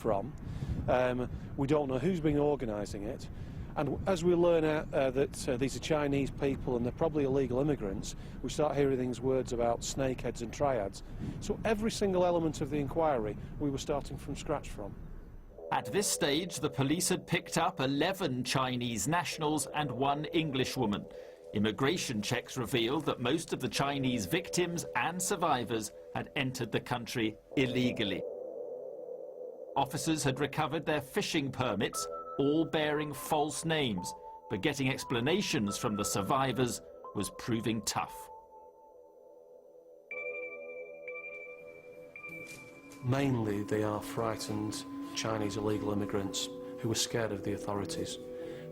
from. We don't know who's been organising it. And as we learn out that these are Chinese people and they're probably illegal immigrants, we start hearing these words about snakeheads and triads. So every single element of the inquiry we were starting from scratch from. At this stage, the police had picked up 11 Chinese nationals and 1 Englishwoman. Immigration checks revealed that most of the Chinese victims and survivors had entered the country illegally. Officers had recovered their fishing permits, all bearing false names, but getting explanations from the survivors was proving tough. Mainly they are frightened Chinese illegal immigrants who are scared of the authorities,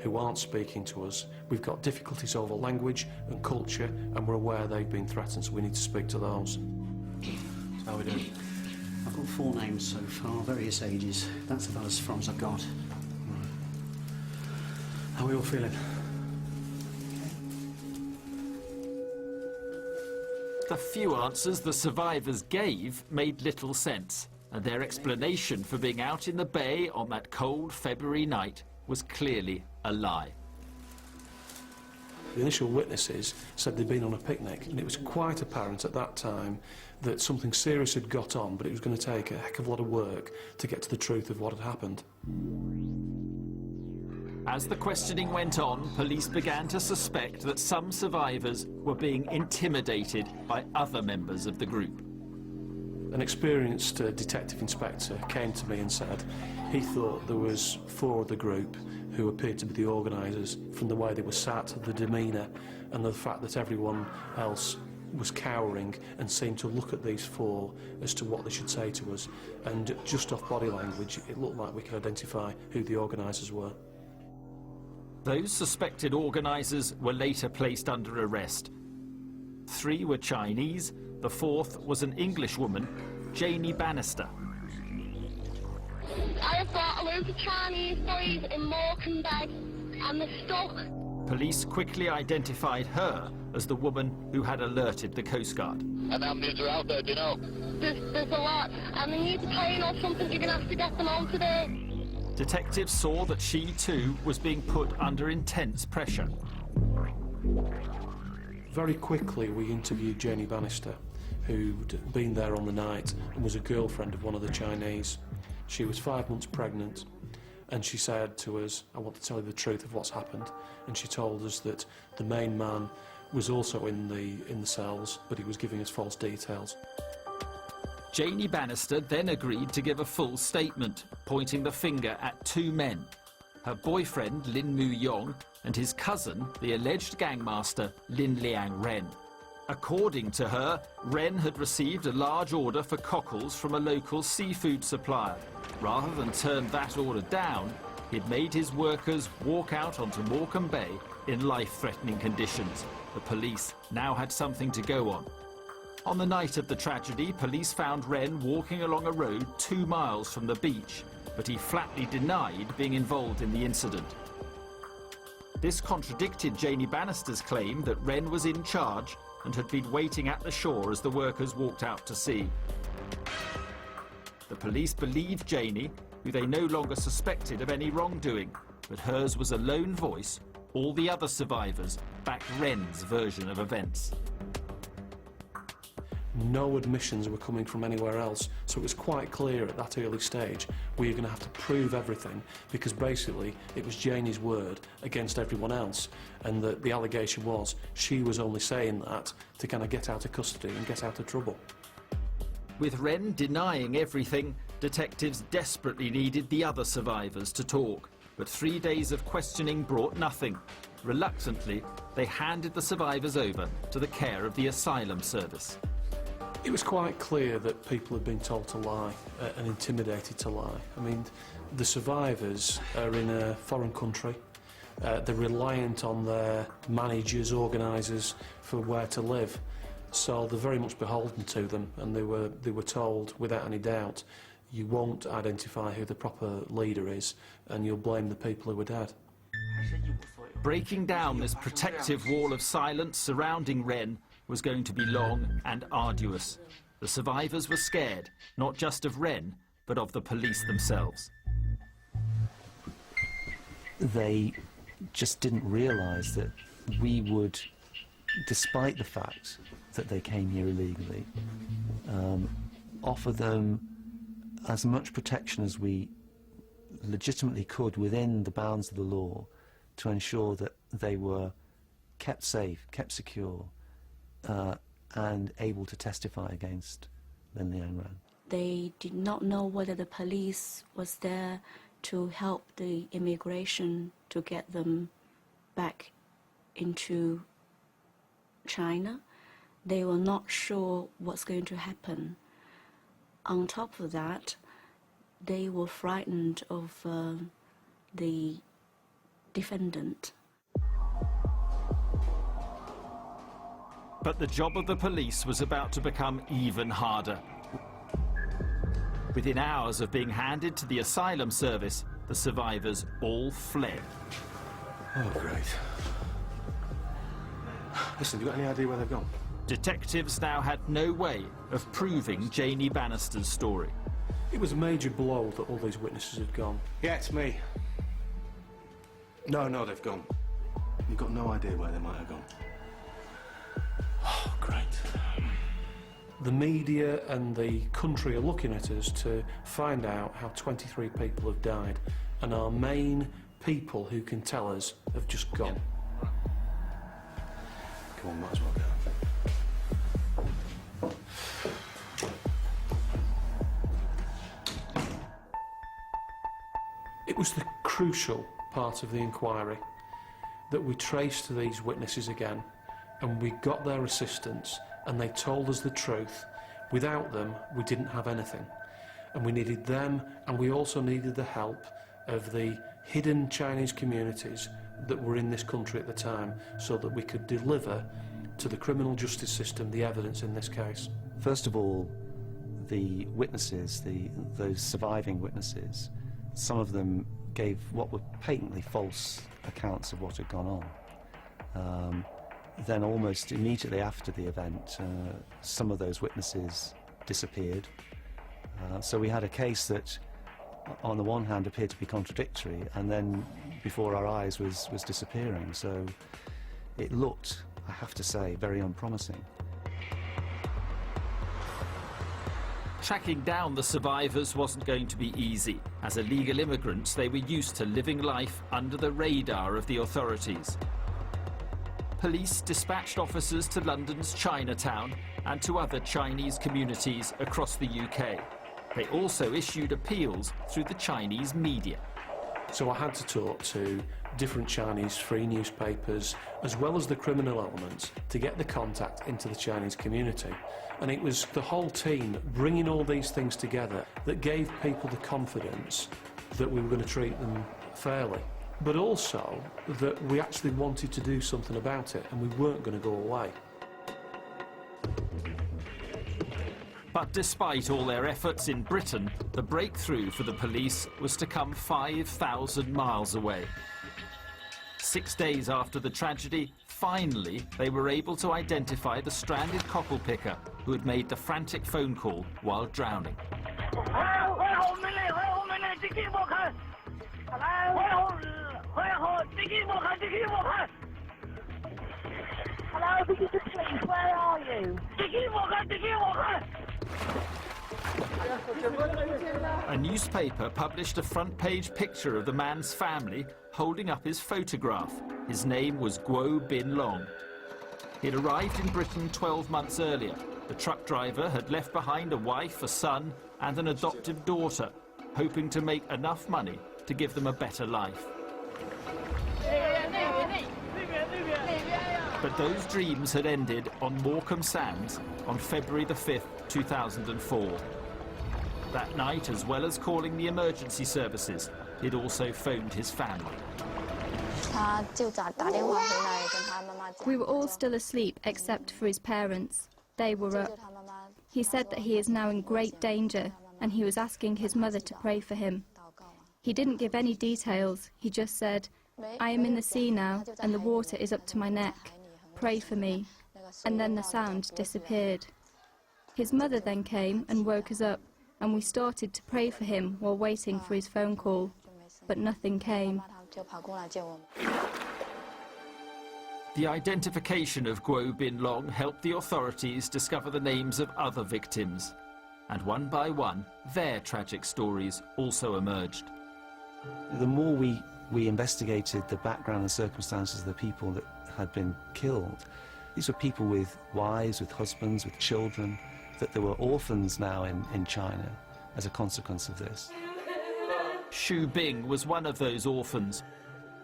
who aren't speaking to us. We've got difficulties over language and culture, and we're aware they've been threatened, so we need to speak to those. So how are we doing? I've got 4 names so far, various ages. That's about as far as I've got. How are we all feeling? The few answers the survivors gave made little sense, and their explanation for being out in the bay on that cold February night was clearly a lie. The initial witnesses said they'd been on a picnic, and it was quite apparent at that time that something serious had got on, but it was going to take a heck of a lot of work to get to the truth of what had happened. As the questioning went on, police began to suspect that some survivors were being intimidated by other members of the group. An experienced detective inspector came to me and said he thought there was 4 of the group who appeared to be the organisers from the way they were sat, the demeanour, and the fact that everyone else was cowering and seemed to look at these 4 as to what they should say to us. And just off body language, it looked like we could identify who the organisers were. Those suspected organisers were later placed under arrest. 3 were Chinese, the 4th was an Englishwoman, Janie Bannister. I have got a load of Chinese boys in Morecambe Bay, and they're stuck. Police quickly identified her as the woman who had alerted the Coast Guard. And how many are out there, do you know? There's a lot, and they need a plane or something. You're going to have to get them on today. Detectives saw that she too was being put under intense pressure. Very quickly we interviewed Janie Bannister, who'd been there on the night and was a girlfriend of one of the Chinese. She was 5 months pregnant, and she said to us, "I want to tell you the truth of what's happened." And she told us that the main man was also in the cells, but he was giving us false details. Janie Bannister then agreed to give a full statement, pointing the finger at 2 men, her boyfriend Lin Mu Yong and his cousin, the alleged gangmaster Lin Liang Ren. According to her, Ren had received a large order for cockles from a local seafood supplier. Rather than turn that order down, he'd made his workers walk out onto Morecambe Bay in life-threatening conditions. The police now had something to go on. On the night of the tragedy, police found Ren walking along a road 2 miles from the beach, but he flatly denied being involved in the incident. This contradicted Janie Bannister's claim that Ren was in charge and had been waiting at the shore as the workers walked out to sea. The police believed Janie, who they no longer suspected of any wrongdoing, but hers was a lone voice. All the other survivors backed Ren's version of events. No admissions were coming from anywhere else, so it was quite clear at that early stage we were going to have to prove everything, because basically it was Janie's word against everyone else, and the allegation was she was only saying that to kind of get out of custody and get out of trouble. With Ren denying everything, detectives desperately needed the other survivors to talk, but 3 days of questioning brought nothing. Reluctantly, they handed the survivors over to the care of the asylum service. It was quite clear that people had been told to lie and intimidated to lie. I mean, the survivors are in a foreign country. They're reliant on their managers, organisers for where to live. So they're very much beholden to them, and they were told without any doubt, you won't identify who the proper leader is, and you'll blame the people who are dead. Breaking down this protective wall of silence surrounding Ren was going to be long and arduous. The survivors were scared, not just of Ren, but of the police themselves. They just didn't realise that we would, despite the fact that they came here illegally, offer them as much protection as we legitimately could within the bounds of the law to ensure that they were kept safe, kept secure, and able to testify against Lin Lian Ran. They did not know whether the police was there to help the immigration to get them back into China. They were not sure what's going to happen. On top of that, they were frightened of the defendant. But the job of the police was about to become even harder. Within hours of being handed to the asylum service, the survivors all fled. Oh, great. Listen, have you got any idea where they've gone? Detectives now had no way of proving Janie Bannister's story. It was a major blow that all these witnesses had gone. Yeah, it's me. No, they've gone. You've got no idea where they might have gone. Oh, great. The media and the country are looking at us to find out how 23 people have died, and our main people who can tell us have just gone. Come on, might as well go. It was the crucial part of the inquiry that we traced these witnesses again, and we got their assistance, and they told us the truth. Without them, we didn't have anything, and we needed them, and we also needed the help of the hidden Chinese communities that were in this country at the time, so that we could deliver to the criminal justice system the evidence in this case. First of all, the witnesses, those surviving witnesses, some of them gave what were patently false accounts of what had gone on. Then almost immediately after the event, some of those witnesses disappeared. So we had a case that, on the one hand, appeared to be contradictory, and then before our eyes was disappearing. So it looked, I have to say, very unpromising. Tracking down the survivors wasn't going to be easy. As illegal immigrants, they were used to living life under the radar of the authorities. Police dispatched officers to London's Chinatown and to other Chinese communities across the UK. They also issued appeals through the Chinese media. So I had to talk to different Chinese free newspapers, as well as the criminal elements, to get the contact into the Chinese community. And it was the whole team bringing all these things together that gave people the confidence that we were going to treat them fairly, but also that we actually wanted to do something about it, and we weren't going to go away. But despite all their efforts in Britain, the breakthrough for the police was to come 5,000 miles away. 6 days after the tragedy, finally they were able to identify the stranded cockle picker who had made the frantic phone call while drowning. Hello, this is the police. Where are you? A newspaper published a front-page picture of the man's family holding up his photograph. His name was Guo Bin Long. He'd arrived in Britain 12 months earlier. The truck driver had left behind a wife, a son, and an adoptive daughter, hoping to make enough money to give them a better life. But those dreams had ended on Morecambe Sands on February the 5th, 2004. That night, as well as calling the emergency services, he'd also phoned his family. We were all still asleep except for his parents. They were up. He said that he is now in great danger and he was asking his mother to pray for him. He didn't give any details. He just said, "I am in the sea now and the water is up to my neck. Pray for me." And then the sound disappeared. His mother then came and woke us up and we started to pray for him while waiting for his phone call, but nothing came. The identification of Guo Bin Long helped the authorities discover the names of other victims. And one by one, their tragic stories also emerged. The more we investigated the background and circumstances of the people that had been killed, these were people with wives, with husbands, with children, that there were orphans now in China as a consequence of this. Xu Bing was one of those orphans.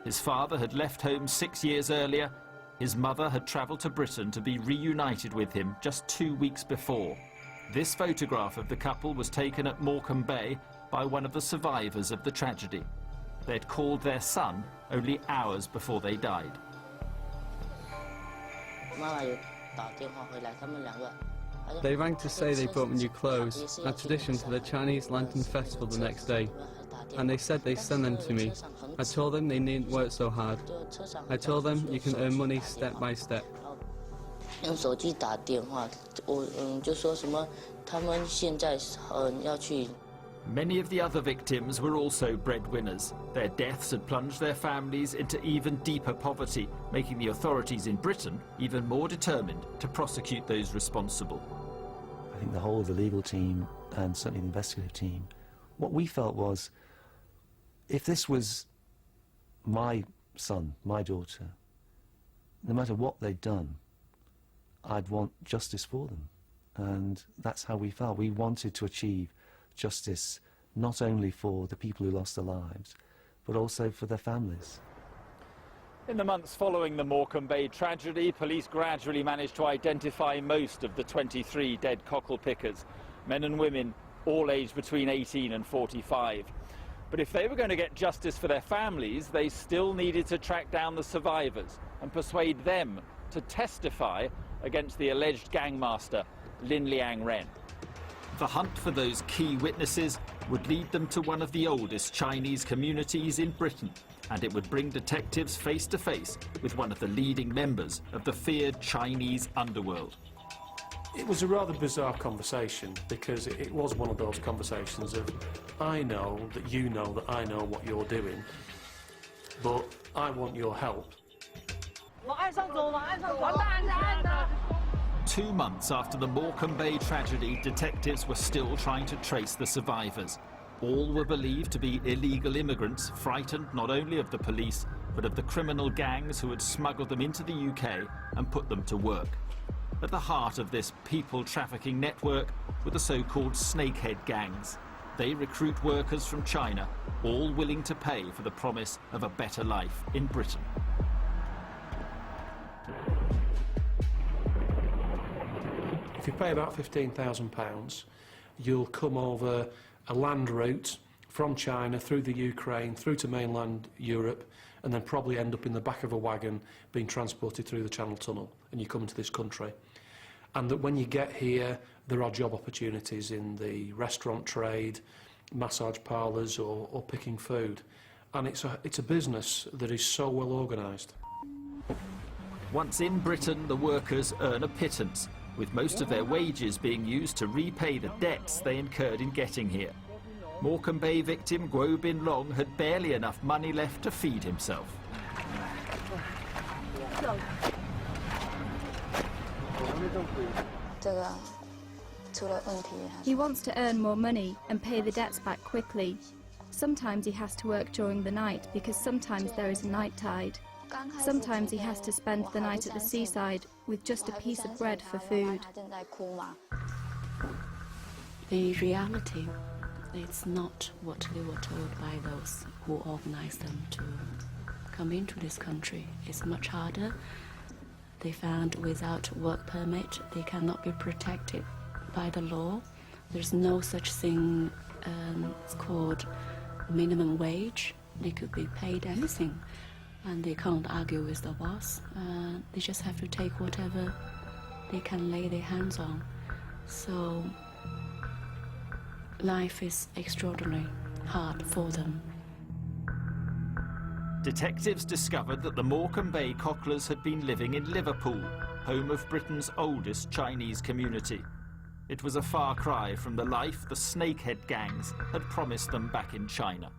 His father had left home 6 years earlier. His mother had travelled to Britain to be reunited with him just 2 weeks before. This photograph of the couple was taken at Morecambe Bay by one of the survivors of the tragedy. They'd called their son only hours before they died. They rang to say they brought me new clothes, a tradition for the Chinese Lantern Festival the next day, and they said they'd send them to me. I told them they needn't work so hard. I told them you can earn money step by step. Many of the other victims were also breadwinners. Their deaths had plunged their families into even deeper poverty, making the authorities in Britain even more determined to prosecute those responsible. I think the whole of the legal team, and certainly the investigative team, what we felt was, if this was my son, my daughter, no matter what they'd done, I'd want justice for them. And that's how we felt. We wanted to achieve justice not only for the people who lost their lives, but also for their families. In the months following the Morecambe Bay tragedy, police gradually managed to identify most of the 23 dead cockle pickers, men and women, all aged between 18 and 45. But if they were going to get justice for their families, they still needed to track down the survivors and persuade them to testify against the alleged gangmaster, Lin Liang Ren. The hunt for those key witnesses would lead them to one of the oldest Chinese communities in Britain, and it would bring detectives face to face with one of the leading members of the feared Chinese underworld. It was a rather bizarre conversation, because it was one of those conversations of, I know that you know that I know what you're doing, but I want your help. 2 months after the Morecambe Bay tragedy, detectives were still trying to trace the survivors. All were believed to be illegal immigrants, frightened not only of the police, but of the criminal gangs who had smuggled them into the UK and put them to work. At the heart of this people trafficking network were the so-called snakehead gangs. They recruit workers from China, all willing to pay for the promise of a better life in Britain. If you pay about £15,000, you'll come over a land route from China through the Ukraine, through to mainland Europe, and then probably end up in the back of a wagon being transported through the Channel Tunnel, and you come into this country. And that when you get here, there are job opportunities in the restaurant trade, massage parlours, or picking food. And it's a business that is so well organised. Once in Britain, the workers earn a pittance, with most of their wages being used to repay the debts they incurred in getting here. Morecambe Bay victim Guo Bin Long had barely enough money left to feed himself. He wants to earn more money and pay the debts back quickly. Sometimes he has to work during the night because sometimes there is a night tide. Sometimes he has to spend the night at the seaside with just a piece of bread for food. The reality, it's not what they were told by those who organized them to come into this country. It's much harder. They found without work permit, they cannot be protected by the law. There's no such thing, it's called minimum wage. They could be paid anything, and they can't argue with the boss. They just have to take whatever they can lay their hands on. So life is extraordinarily hard for them. Detectives discovered that the Morecambe Bay Cocklers had been living in Liverpool, home of Britain's oldest Chinese community. It was a far cry from the life the snakehead gangs had promised them back in China.